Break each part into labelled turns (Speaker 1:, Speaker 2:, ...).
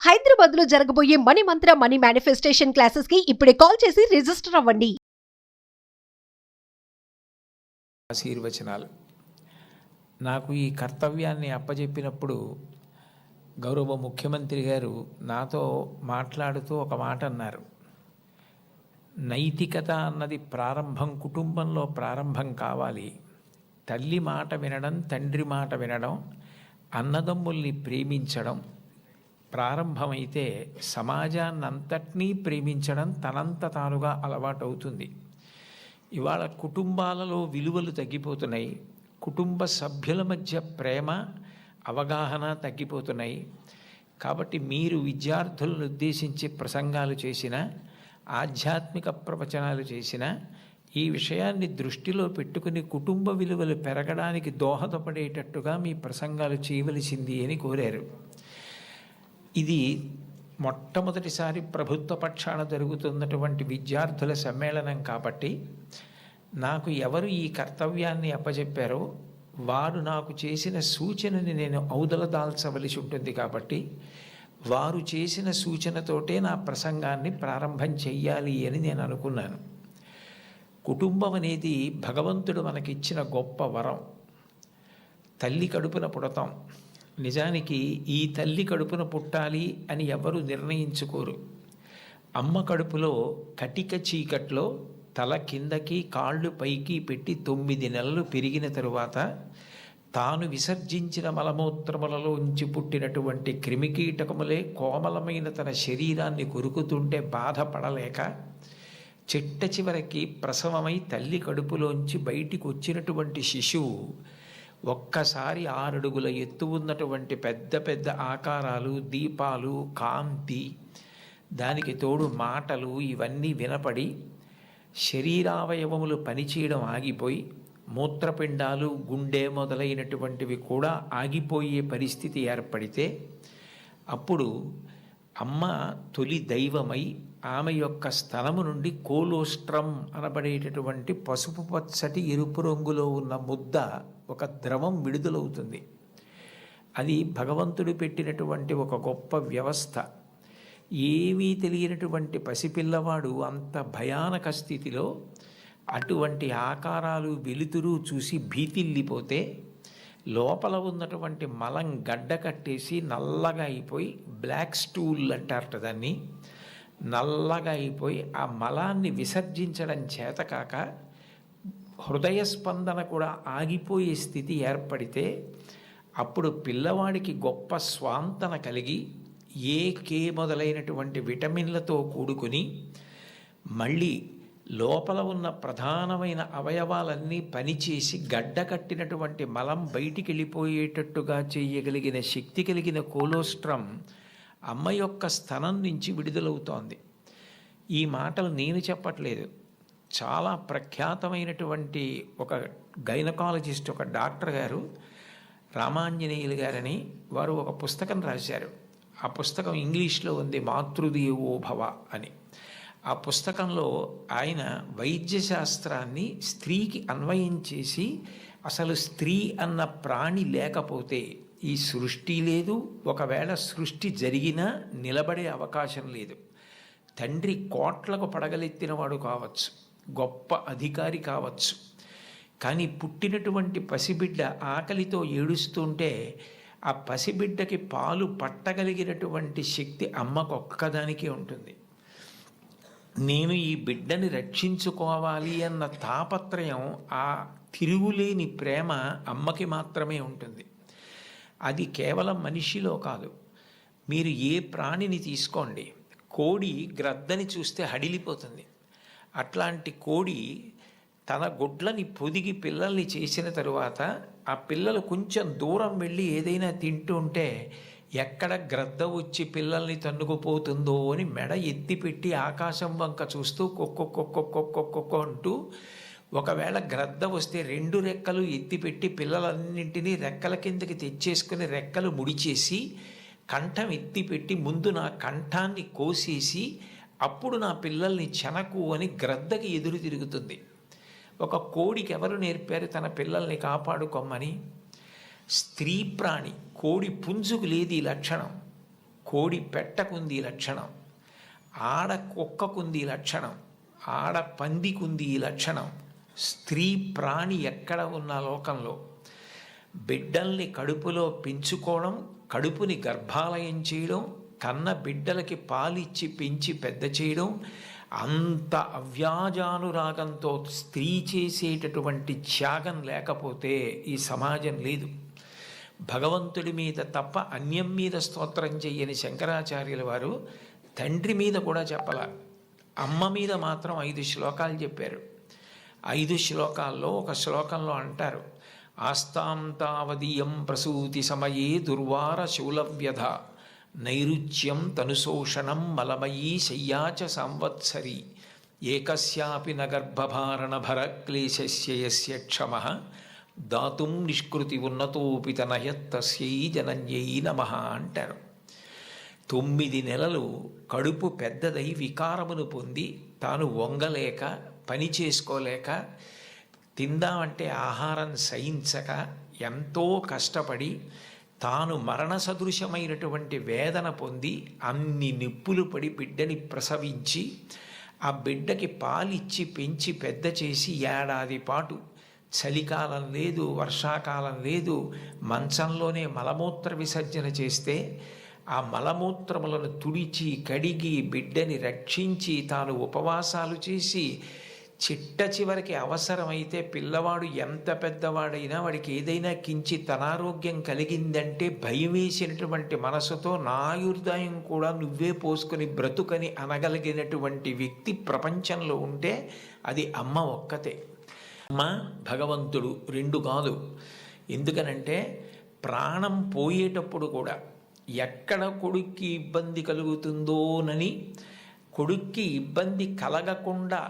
Speaker 1: హైదరాబాద్ లో జరగబోయే మనీ మంత్ర money manifestation classes కి ఇప్పుడే కాల్ చేసి రిజిస్టర్ అవ్వండి.
Speaker 2: ఆశీర్వచనాలు. నాకు ఈ కర్తవ్యాన్ని అప్పజెప్పినప్పుడు గౌరవ ముఖ్యమంత్రి గారు నాతో మాట్లాడుతూ ఒక మాట అన్నారు. నైతికత అన్నది కుటుంబంలో ప్రారంభం కావాలి. తల్లి మాట వినడం, తండ్రి మాట వినడం, అన్నదమ్ముల్ని ప్రేమించడం ప్రారంభమైతే సమాజాన్నంతటినీ ప్రేమించడం తనంత తానుగా అలవాటవుతుంది. ఇవాళ కుటుంబాలలో విలువలు తగ్గిపోతున్నాయి. కుటుంబ సభ్యుల మధ్య ప్రేమ, అవగాహన తగ్గిపోతున్నాయి. కాబట్టి మీరు విద్యార్థులను ఉద్దేశించి ప్రసంగాలు చేసిన, ఆధ్యాత్మిక ప్రవచనాలు చేసిన ఈ విషయాన్ని దృష్టిలో పెట్టుకుని కుటుంబ విలువలు పెరగడానికి దోహదపడేటట్టుగా మీ ప్రసంగాలు చేయవలసింది అని కోరారు. ఇది మొట్టమొదటిసారి ప్రభుత్వ పక్షాన జరుగుతున్నటువంటి విద్యార్థుల సమ్మేళనం కాబట్టి నాకు ఎవరు ఈ కర్తవ్యాన్ని అప్పచెప్పారో వారు నాకు చేసిన సూచనని నేను ఔదలదాల్చవలసి ఉంటుంది. కాబట్టి వారు చేసిన సూచనతోటే నా ప్రసంగాన్ని ప్రారంభం చెయ్యాలి అని నేను అనుకున్నాను. కుటుంబం అనేది భగవంతుడు మనకిచ్చిన గొప్ప వరం. తల్లి కడుపున పుడతాం. నిజానికి ఈ తల్లి కడుపున పుట్టాలి అని ఎవరు నిర్ణయించుకోరు. అమ్మ కడుపులో కటిక చీకట్లో తల కిందకి కాళ్ళు పైకి పెట్టి 9 నెలలు పెరిగిన తరువాత తాను విసర్జించిన మలమూత్రములలో ఉంచి పుట్టినటువంటి క్రిమికీటకములే కోమలమైన తన శరీరాన్ని కొరుకుతుంటే బాధపడలేక చిట్ట చివరికి ప్రసవమై తల్లి కడుపులోంచి బయటికి వచ్చినటువంటి శిశువు ఒక్కసారి 6 అడుగుల ఎత్తు ఉన్నటువంటి పెద్ద పెద్ద ఆకారాలు, దీపాలు, కాంతి, దానికి తోడు మాటలు ఇవన్నీ వినపడి శరీరావయవములు పనిచేయడం ఆగిపోయి మూత్రపిండాలు, గుండె మొదలైనటువంటివి కూడా ఆగిపోయే పరిస్థితి ఏర్పడితే అప్పుడు అమ్మ తొలి దైవమై ఆమె యొక్క స్థలము నుండి కోలోస్ట్రం అనబడేటటువంటి పసుపు పచ్చటి ఎరుపు రంగులో ఉన్న ముద్ద, ఒక ద్రవం విడుదలవుతుంది. అది భగవంతుడు పెట్టినటువంటి ఒక గొప్ప వ్యవస్థ. ఏమీ తెలియనటువంటి పసిపిల్లవాడు అంత భయానక స్థితిలో అటువంటి ఆకారాలు, వెలుతురు చూసి భీతిల్లిపోతే లోపల ఉన్నటువంటి మలం గడ్డ కట్టేసి నల్లగా అయిపోయి, బ్లాక్ స్టూల్ అంటారట దాన్ని, నల్లగా అయిపోయి ఆ మలాన్ని విసర్జించడం చేతకాక హృదయ స్పందన కూడా ఆగిపోయే స్థితి ఏర్పడితే అప్పుడు పిల్లవాడికి గొప్ప స్వాంతన కలిగి కే మొదలైనటువంటి విటమిన్లతో కూడుకుని మళ్ళీ లోపల ఉన్న ప్రధానమైన అవయవాలన్నీ పనిచేసి గడ్డ కట్టినటువంటి మలం బయటికి వెళ్ళిపోయేటట్టుగా చేయగలిగిన శక్తి కలిగిన కోలోస్ట్రం అమ్మ యొక్క స్థనం నుంచి విడుదలవుతోంది. ఈ మాటలు నేను చెప్పట్లేదు. చాలా ప్రఖ్యాతమైనటువంటి ఒక గైనకాలజిస్ట్, ఒక డాక్టర్ గారు, రామాంజనేయులు గారని, వారు ఒక పుస్తకం రాశారు. ఆ పుస్తకం ఇంగ్లీష్లో ఉంది, మాతృదేవో భవ అని. ఆ పుస్తకంలో ఆయన వైద్యశాస్త్రాన్ని స్త్రీకి అన్వయం చేసి అసలు స్త్రీ అన్న ప్రాణి లేకపోతే ఈ సృష్టి లేదు, ఒకవేళ సృష్టి జరిగినా నిలబడే అవకాశం లేదు. తండ్రి కోట్లకు పడగలెత్తినవాడు కావచ్చు, గొప్ప అధికారి కావచ్చు, కానీ పుట్టినటువంటి పసిబిడ్డ ఆకలితో ఏడుస్తుంటే ఆ పసిబిడ్డకి పాలు పట్టగలిగినటువంటి శక్తి అమ్మకు ఒక్కదానికే ఉంటుంది. నేను ఈ బిడ్డని రక్షించుకోవాలి అన్న తాపత్రయం, ఆ తిరుగులేని ప్రేమ అమ్మకి మాత్రమే ఉంటుంది. అది కేవలం మనిషిలో కాదు. మీరు ఏ ప్రాణిని తీసుకోండి, కోడి గ్రద్దని చూస్తే హడిలిపోతుంది. అట్లాంటి కోడి తన గుడ్లని పొదిగి పిల్లల్ని చేసిన తరువాత ఆ పిల్లలు కొంచెం దూరం వెళ్ళి ఏదైనా తింటూ ఉంటే ఎక్కడ గ్రద్ద వచ్చి పిల్లల్ని తన్నుకుపోతుందో అని మెడ ఎత్తిపెట్టి ఆకాశం వంక చూస్తూ కొక్కొక్కొక్కొక్కొక్కొక్కొక్క అంటూ, ఒకవేళ గ్రద్ద వస్తే 2 రెక్కలు ఎత్తిపెట్టి పిల్లలన్నింటినీ రెక్కల కిందకి తెచ్చేసుకుని రెక్కలు ముడిచేసి కంఠం ఎత్తిపెట్టి ముందు నా కంఠాన్ని కోసేసి అప్పుడు నా పిల్లల్ని చెనకు అని గ్రద్దకి ఎదురు తిరుగుతుంది. ఒక కోడికి ఎవరు నేర్పారు తన పిల్లల్ని కాపాడుకోమని? స్త్రీ ప్రాణి. కోడి పుంజుకు లేదు ఈ లక్షణం. కోడి పెట్టకుంది ఈ లక్షణం, ఆడ కుక్కకుంది ఈ లక్షణం, ఆడ పందికుంది ఈ లక్షణం. స్త్రీ ప్రాణి ఎక్కడ ఉన్న లోకంలో బిడ్డల్ని కడుపులో పెంచుకోవడం, కడుపుని గర్భాలయం చేయడం, కన్న బిడ్డలకి పాలిచ్చి పెంచి పెద్ద చేయడం, అంత అవ్యాజానురాగంతో స్త్రీ చేసేటటువంటి త్యాగం లేకపోతే ఈ సమాజం లేదు. భగవంతుడి మీద తప్ప అన్యం మీద స్తోత్రం చెయ్యని శంకరాచార్యుల వారు తండ్రి మీద కూడా చెప్పాల, అమ్మ మీద మాత్రం 5 శ్లోకాలు చెప్పారు. 5 శ్లోకాల్లో ఒక శ్లోకంలో అంటారు, ఆస్తాం తావదీయం ప్రసూతి సమయే దుర్వార శూలవ్యధ నైరుచ్యం తనుశోషణం మలమయీ శయ్యాచ సంవత్సరి ఏకస్యాపి నగర్భభారణ భరక్లేశస్య యస్య క్షమః దాతుం నిష్కృతి ఉన్నతోపి తనయత్తస్యై జనన్యై నమః అంటారు. 9 నెలలు కడుపు పెద్దదై వికారమును పొంది తాను వంగలేక పని చేసుకోలేక తిందామంటే ఆహారం సహించక ఎంతో కష్టపడి తాను మరణ సదృశమైనటువంటి వేదన పొంది అన్ని నిప్పులు పడి బిడ్డని ప్రసవించి ఆ బిడ్డకి పాలిచ్చి పెంచి పెద్ద చేసి ఏడాది పాటు చలికాలం లేదు, వర్షాకాలం లేదు, మంచంలోనే మలమూత్ర విసర్జన చేస్తే ఆ మలమూత్రములను తుడిచి కడిగి బిడ్డని రక్షించి తాను ఉపవాసాలు చేసి చిట్ట చివరికి అవసరమైతే పిల్లవాడు ఎంత పెద్దవాడైనా వాడికి ఏదైనా కించిత్ అనారోగ్యం కలిగిందంటే భయం వేసినటువంటి మనసుతో నా ఆయుర్దాయం కూడా నువ్వే పోసుకొని బ్రతుకని అనగలిగినటువంటి వ్యక్తి ప్రపంచంలో ఉంటే అది అమ్మ ఒక్కతే. అమ్మ భగవంతుడు 2 కాదు. ఎందుకనంటే ప్రాణం పోయేటప్పుడు కూడా ఎక్కడ కొడుక్కి ఇబ్బంది కలుగుతుందోనని కొడుక్కి ఇబ్బంది కలగకుండా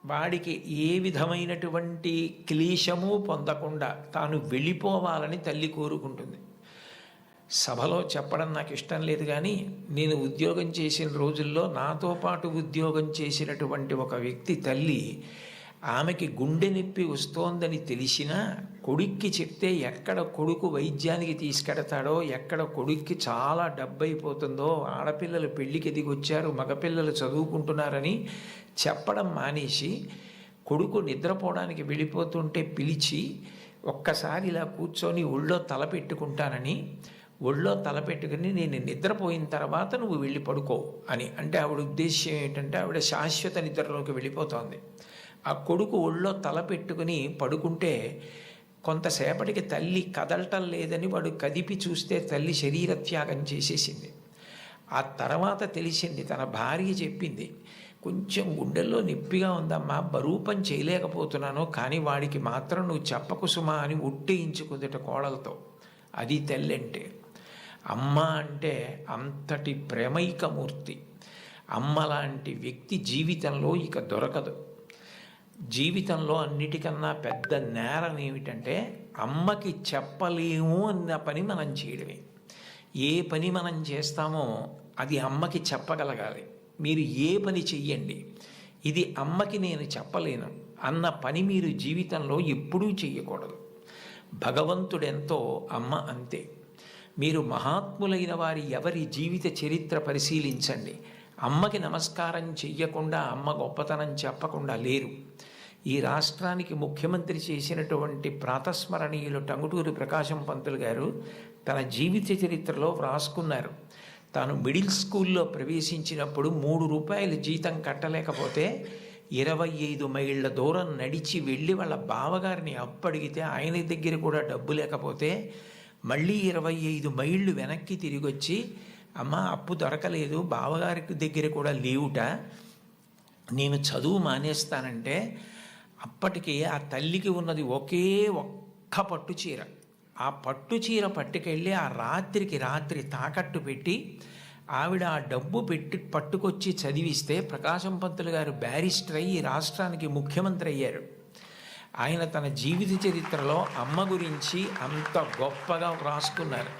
Speaker 2: వాడికి ఏ విధమైనటువంటి క్లేశము పొందకుండా తాను వెళ్ళిపోవాలని తల్లి కోరుకుంటుంది. సభలో చెప్పడం నాకు ఇష్టం లేదు, కానీ నేను ఉద్యోగం చేసిన రోజుల్లో నాతో పాటు ఉద్యోగం చేసినటువంటి ఒక వ్యక్తి తల్లి, ఆమెకి గుండె నొప్పి వస్తోందని తెలిసినా కొడుక్కి చెప్తే ఎక్కడ కొడుకు వైద్యానికి తీసుకెడతాడో, ఎక్కడ కొడుక్కి చాలా డబ్బైపోతుందో, ఆడపిల్లలు పెళ్ళికి ఎదిగొచ్చారు, మగపిల్లలు చదువుకుంటున్నారని చెప్పడం మానేసి కొడుకు నిద్రపోవడానికి వెళ్ళిపోతుంటే పిలిచి ఒక్కసారి ఇలా కూర్చొని ఒళ్ళో తలపెట్టుకుంటానని, ఒళ్ళో తలపెట్టుకుని నేను నిద్రపోయిన తర్వాత నువ్వు వెళ్ళి పడుకో అని అంటే ఆవిడ ఉద్దేశ్యం ఏంటంటే ఆవిడ శాశ్వత నిద్రలోకి వెళ్ళిపోతోంది. ఆ కొడుకు ఒళ్ళో తలపెట్టుకుని పడుకుంటే కొంతసేపటికి తల్లి కదలటం లేదని వాడు కదిపి చూస్తే తల్లి శరీర త్యాగం చేసేసింది. ఆ తర్వాత తెలిసింది, తన భార్య చెప్పింది, కొంచెం గుండెల్లో నొప్పిగా ఉందమ్మా, బరువు పని చేయలేకపోతున్నాను, కానీ వాడికి మాత్రం నువ్వు చెప్పకు సుమా అని ఒట్టేయించుకుందట కోడలతో. అది తల్లి అంటే. అమ్మ అంటే అంతటి ప్రేమైకమూర్తి. అమ్మ లాంటి వ్యక్తి జీవితంలో ఇక దొరకదు. జీవితంలో అన్నిటికన్నా పెద్ద నేరం ఏమిటంటే అమ్మకి చెప్పలేము అన్న పని మనం చేయడమే. ఏ పని మనం చేస్తామో అది అమ్మకి చెప్పగలగాలి. మీరు ఏ పని చెయ్యండి, ఇది అమ్మకి నేను చెప్పలేను అన్న పని మీరు జీవితంలో ఎప్పుడూ చెయ్యకూడదు. భగవంతుడెంతో అమ్మ అంతే. మీరు మహాత్ములైన వారి ఎవరి జీవిత చరిత్ర పరిశీలించండి. అమ్మకి నమస్కారం చెయ్యకుండా, అమ్మ గొప్పతనం చెప్పకుండా లేరు. ఈ రాష్ట్రానికి ముఖ్యమంత్రి చేసినటువంటి ప్రాతస్మరణీయులు టంగుటూరి ప్రకాశం పంతులు గారు తన జీవిత చరిత్రలో వ్రాసుకున్నారు. తాను మిడిల్ స్కూల్లో ప్రవేశించినప్పుడు 3 రూపాయలు జీతం కట్టలేకపోతే 25 మైళ్ళ దూరం నడిచి వెళ్ళి వాళ్ళ బావగారిని అప్పడిగితే ఆయన దగ్గర కూడా డబ్బు లేకపోతే మళ్ళీ 25 మైళ్ళు వెనక్కి తిరిగి వచ్చి, అమ్మ అప్పు దొరకలేదు, బావగారికి దగ్గర కూడా లేవుట, నేను చదువు మానేస్తానంటే అప్పటికి ఆ తల్లికి ఉన్నది ఒకే ఒక్క పట్టు చీర. ఆ పట్టు చీర పట్టుకెళ్ళి ఆ రాత్రికి రాత్రి తాకట్టు పెట్టి ఆవిడ ఆ డబ్బు పట్టుకొచ్చి చదివిస్తే ప్రకాశం పంతులు గారు బ్యారిస్టర్ అయ్యి రాష్ట్రానికి ముఖ్యమంత్రి అయ్యారు. ఆయన తన జీవిత చరిత్రలో అమ్మ గురించి అంత గొప్పగా వ్రాసుకున్నారు.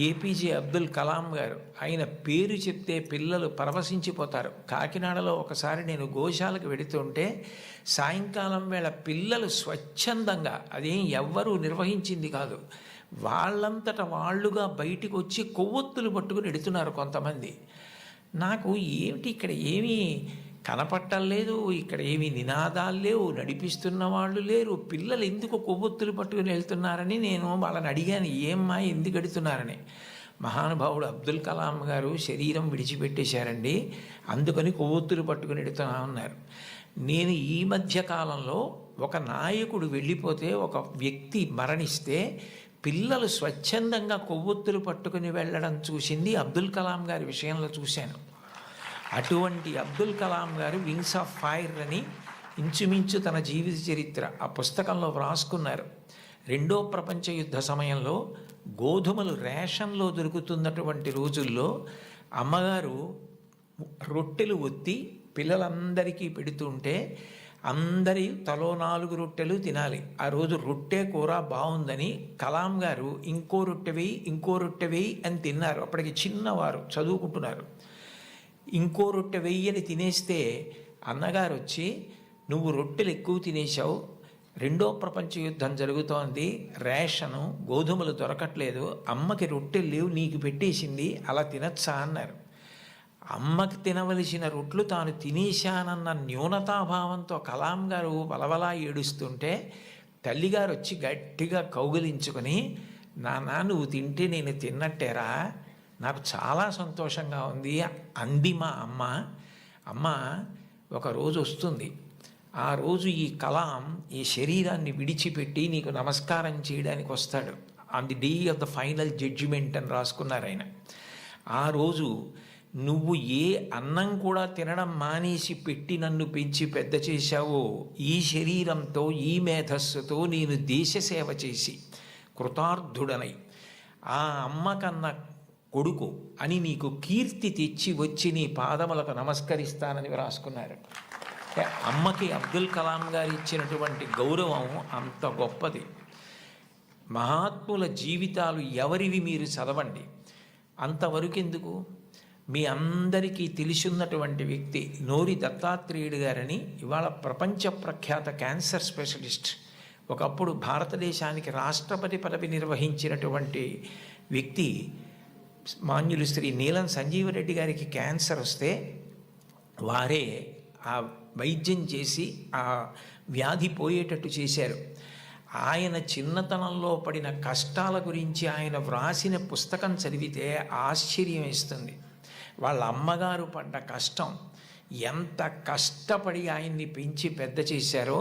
Speaker 2: ఏపీజే అబ్దుల్ కలాం గారు, ఆయన పేరు చెప్తే పిల్లలు పరవశించిపోతారు. కాకినాడలో ఒకసారి నేను గోశాలకు వెడుతుంటే సాయంకాలం వేళ పిల్లలు స్వచ్ఛందంగా, అదేం ఎవ్వరూ నిర్వహించింది కాదు, వాళ్ళంతట వాళ్ళుగా బయటికి వచ్చి కొవ్వొత్తులు పట్టుకుని ఎడుతున్నారు కొంతమంది. నాకు ఏమిటి ఇక్కడ ఏమీ కనపట్టలేదు, ఇక్కడ ఏమీ నినాదాలు లేవు, నడిపిస్తున్న వాళ్ళు లేరు, పిల్లలు ఎందుకు కొవ్వొత్తులు పట్టుకుని వెళ్తున్నారని నేను వాళ్ళని అడిగాను, ఏమ్మా ఎందుకు ఎడుతున్నారని. మహానుభావుడు అబ్దుల్ కలాం గారు శరీరం విడిచిపెట్టేశారండి, అందుకని కొవ్వొత్తులు పట్టుకుని ఎడుతున్నా ఉన్నారు. నేను ఈ మధ్య కాలంలో ఒక నాయకుడు వెళ్ళిపోతే, ఒక వ్యక్తి మరణిస్తే పిల్లలు స్వచ్ఛందంగా కొవ్వొత్తులు పట్టుకుని వెళ్ళడం చూసింది అబ్దుల్ కలాం గారి విషయంలో చూశాను. అటువంటి అబ్దుల్ కలాం గారు వింగ్స్ ఆఫ్ ఫైర్ అని ఇంచుమించు తన జీవిత చరిత్ర ఆ పుస్తకంలో వ్రాసుకున్నారు. 2వ ప్రపంచ యుద్ధ సమయంలో గోధుమలు రేషన్లో దొరుకుతున్నటువంటి రోజుల్లో అమ్మగారు రొట్టెలు ఒత్తి పిల్లలందరికీ పెడుతుంటే అందరి తలో 4 రొట్టెలు తినాలి. ఆ రోజు రొట్టె కూర బాగుందని కలాం గారు ఇంకో రొట్టె వేయి, ఇంకో రొట్టె వేయి అని తిన్నారు. అప్పటికి చిన్నవారు, చదువుకుంటున్నారు. ఇంకో రొట్టె వెయ్యి అని తినేస్తే అన్నగారు వచ్చి, నువ్వు రొట్టెలు ఎక్కువ తినేశావు, 2వ ప్రపంచ యుద్ధం జరుగుతోంది, రేషను గోధుమలు దొరకట్లేదు, అమ్మకి రొట్టెలు లేవు, నీకు పెట్టేసింది, అలా తినచ్చా అన్నారు. అమ్మకి తినవలసిన రొట్లు తాను తినేశానన్న న్యూనతాభావంతో కలాం గారు వలవలా ఏడుస్తుంటే తల్లిగారు వచ్చి గట్టిగా కౌగిలించుకొని, నాన్న నువ్వు తింటే నేను తిన్నట్టేరా, నాకు చాలా సంతోషంగా ఉంది అంది మా అమ్మ. అమ్మ ఒకరోజు వస్తుంది, ఆ రోజు ఈ కలాం ఈ శరీరాన్ని విడిచిపెట్టి నీకు నమస్కారం చేయడానికి వస్తాడు. On the day of the final judgement అని రాసుకున్నారు ఆయన. ఆ రోజు నువ్వు ఏ అన్నం కూడా తినడం మానేసి పెట్టి నన్ను పెంచి పెద్ద చేశావో, ఈ శరీరంతో ఈ మేధస్సుతో నేను దేశ సేవ చేసి కృతార్థుడనై ఆ అమ్మ కన్నా కొడుకు అని నీకు కీర్తి తెచ్చి వచ్చి నీ పాదములకు నమస్కరిస్తానని రాసుకున్నారు. అమ్మకి అబ్దుల్ కలాం గారు ఇచ్చినటువంటి గౌరవం అంత గొప్పది. మహాత్ముల జీవితాలు ఎవరివి మీరు చదవండి. అంతవరకు ఎందుకు, మీ అందరికీ తెలిసిన్నటువంటి వ్యక్తి నోరి దత్తాత్రేయుడు గారని, ఇవాళ ప్రపంచ ప్రఖ్యాత క్యాన్సర్ స్పెషలిస్ట్, ఒకప్పుడు భారతదేశానికి రాష్ట్రపతి పదవి నిర్వహించినటువంటి వ్యక్తి, మాన్యులు శ్రీ నీలం సంజీవరెడ్డి గారికి క్యాన్సర్ వస్తే వారే ఆ వైద్యం చేసి ఆ వ్యాధి పోయేటట్టు చేశారు. ఆయన చిన్నతనంలో పడిన కష్టాల గురించి ఆయన వ్రాసిన పుస్తకం చదివితే ఆశ్చర్యం వేస్తుంది. వాళ్ళ అమ్మగారు పడ్డ కష్టం, ఎంత కష్టపడి ఆయన్ని పెంచి పెద్ద చేశారో,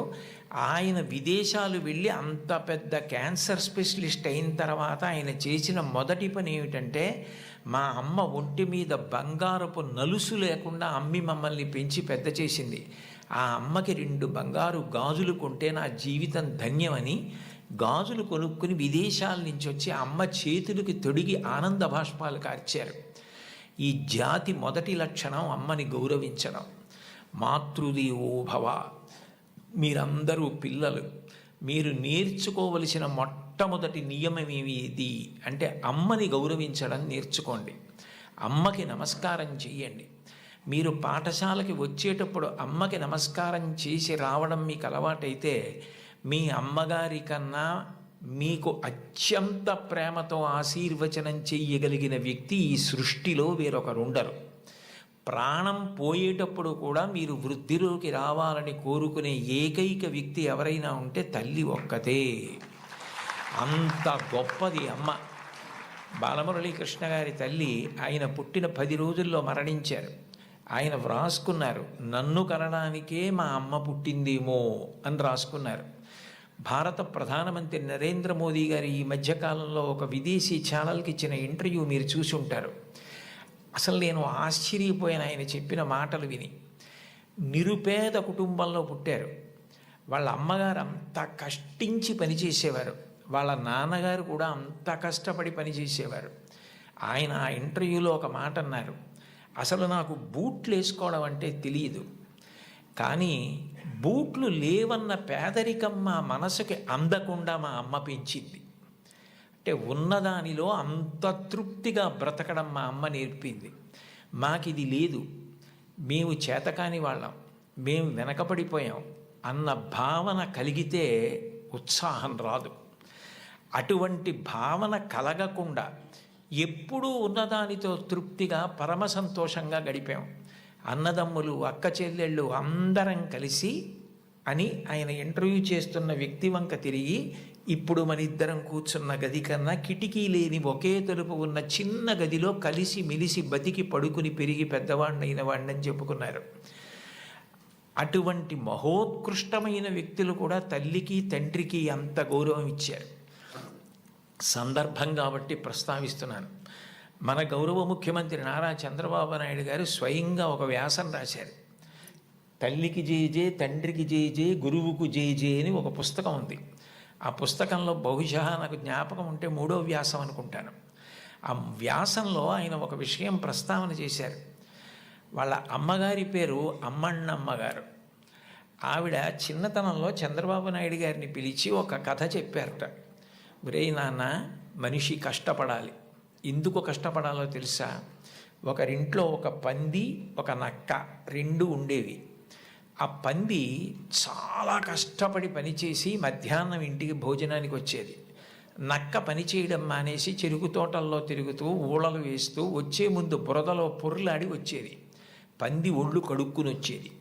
Speaker 2: ఆయన విదేశాలు వెళ్ళి అంత పెద్ద క్యాన్సర్ స్పెషలిస్ట్ అయిన తర్వాత ఆయన చేసిన మొదటి పని ఏమిటంటే, మా అమ్మ ఒంటి మీద బంగారపు నలుసు లేకుండా అమ్మి మమ్మల్ని పెంచి పెద్ద చేసింది, ఆ అమ్మకి 2 బంగారు గాజులు కొంటే నా జీవితం ధన్యమని గాజులు కొనుక్కుని విదేశాల నుంచి వచ్చి అమ్మ చేతులకి తొడిగి ఆనంద బాష్పాలు కార్చారు. ఈ జాతి మొదటి లక్షణం అమ్మని గౌరవించడం. మాతృదేవో భవ. మీరందరూ పిల్లలు, మీరు నేర్చుకోవలసిన మొట్టమొదటి నియమం ఏది అంటే అమ్మని గౌరవించడం నేర్చుకోండి. అమ్మకి నమస్కారం చెయ్యండి. మీరు పాఠశాలకి వచ్చేటప్పుడు అమ్మకి నమస్కారం చేసి రావడం మీకు అలవాటైతే, మీ అమ్మగారి కన్నా మీకు అత్యంత ప్రేమతో ఆశీర్వచనం చెయ్యగలిగిన వ్యక్తి ఈ సృష్టిలో వేరొకరుండరు. ప్రాణం పోయేటప్పుడు కూడా మీరు వృద్ధిలోకి రావాలని కోరుకునే ఏకైక వ్యక్తి ఎవరైనా ఉంటే తల్లి ఒక్కతే. అంత గొప్పది అమ్మ. బాలమురళీకృష్ణ గారి తల్లి ఆయన పుట్టిన 10 రోజుల్లో మరణించారు. ఆయన వ్రాసుకున్నారు, నన్ను కనడానికే మా అమ్మ పుట్టిందేమో అని రాసుకున్నారు. భారత ప్రధానమంత్రి నరేంద్ర మోదీ గారు ఈ మధ్యకాలంలో ఒక విదేశీ ఛానల్కి ఇచ్చిన ఇంటర్వ్యూ మీరు చూసి ఉంటారు. అసలు నేను ఆశ్చర్యపోయిన ఆయన చెప్పిన మాటలు విని. నిరుపేద కుటుంబంలో పుట్టారు. వాళ్ళ అమ్మగారు అంత కష్టించి పనిచేసేవారు, వాళ్ళ నాన్నగారు కూడా అంత కష్టపడి పనిచేసేవారు. ఆయన ఆ ఇంటర్వ్యూలో ఒక మాట అన్నారు, అసలు నాకు బూట్లు వేసుకోవడం అంటే తెలియదు, కానీ బూట్లు లేవన్న పేదరికం మా మనసుకి అందకుండా మా అమ్మ పెంచింది. అంటే ఉన్నదానిలో అంత తృప్తిగా బ్రతకడం మా అమ్మ నేర్పింది. మాకిది లేదు, మేము చేతకాని వాళ్ళం, మేము వెనకబడిపోయాం అన్న భావన కలిగితే ఉత్సాహం రాదు. అటువంటి భావన కలగకుండా ఎప్పుడూ ఉన్నదానితో తృప్తిగా పరమ సంతోషంగా గడిపాం. అన్నదమ్ములు, అక్క చెల్లెళ్ళు అందరం కలిసి అని ఆయన ఇంటర్వ్యూ చేస్తున్న వ్యక్తి వంక తిరిగి, ఇప్పుడు మన ఇద్దరం కూర్చున్న గది కన్నా కిటికీ లేని ఒకే తలుపు ఉన్న చిన్న గదిలో కలిసి మెలిసి బతికి పడుకుని పెరిగి పెద్దవాడినైన వాడిని చెప్పుకున్నారు. అటువంటి మహోత్కృష్టమైన వ్యక్తులు కూడా తల్లికి తండ్రికి అంత గౌరవం ఇచ్చారు. సందర్భం కాబట్టి ప్రస్తావిస్తున్నాను. మన గౌరవ ముఖ్యమంత్రి నారా చంద్రబాబు నాయుడు గారు స్వయంగా ఒక వ్యాసం రాశారు. తల్లికి జేజే, తండ్రికి జేజే, గురువుకు జేజే అని ఒక పుస్తకం ఉంది. ఆ పుస్తకంలో బహుశా నాకు జ్ఞాపకం ఉంటే 3వ వ్యాసం అనుకుంటాను. ఆ వ్యాసంలో ఆయన ఒక విషయం ప్రస్తావన చేశారు. వాళ్ళ అమ్మగారి పేరు అమ్మಣ್ಣమ్మ గారు. ఆవిడ చిన్నతనంలో చంద్రబాబు నాయుడు గారిని పిలిచి ఒక కథ చెప్పారట. ఒరేయ్ నాన్న, మనిషి కష్టపడాలి. ఎందుకు కష్టపడాలో తెలుసా? ఒకరింట్లో ఒక పంది, ఒక నక్క 2 ఉండేవి. ఆ పంది చాలా కష్టపడి పనిచేసి మధ్యాహ్నం ఇంటికి భోజనానికి వచ్చేది. నక్క పని చేయడం మానేసి చెరుకు తోటల్లో తిరుగుతూ ఊళలు వేస్తూ వచ్చే ముందు బురదలో పొర్లాడి వచ్చేది. పంది ఒళ్ళు కడుక్కుని వచ్చేది.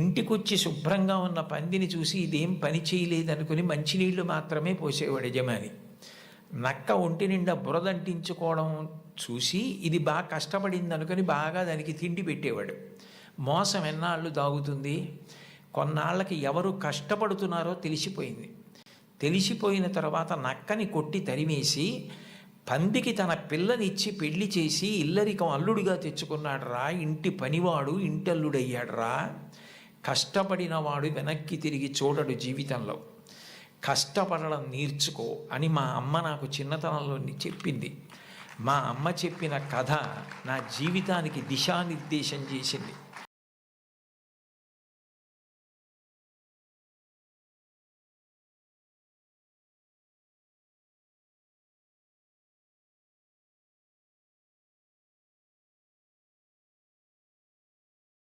Speaker 2: ఇంటికొచ్చి శుభ్రంగా ఉన్న పందిని చూసి ఇదేం పని చేయలేదనుకుని మంచినీళ్లు మాత్రమే పోసేవాడు యజమాని. నక్క ఒంటి నిండా బురదంటించుకోవడం చూసి ఇది బాగా కష్టపడింది అనుకుని బాగా దానికి తిండి పెట్టేవాడు. మోసం ఎన్నాళ్ళు దాగుతుంది? కొన్నాళ్ళకి ఎవరు కష్టపడుతున్నారో తెలిసిపోయింది. తెలిసిపోయిన తర్వాత నక్కని కొట్టి తరిమేసి పందికి తన పిల్లనిచ్చి పెళ్లి చేసి ఇల్లరికం అల్లుడిగా తెచ్చుకున్నాడు రా. ఇంటి పనివాడు ఇంటల్లుడయ్యాడు రా. కష్టపడినవాడు వెనక్కి తిరిగి చూడడు జీవితంలో. కష్టపడడం నేర్చుకో అని మా అమ్మ నాకు చిన్నతనంలో చెప్పింది. మా అమ్మ చెప్పిన కథ నా జీవితానికి దిశానిర్దేశం చేసింది.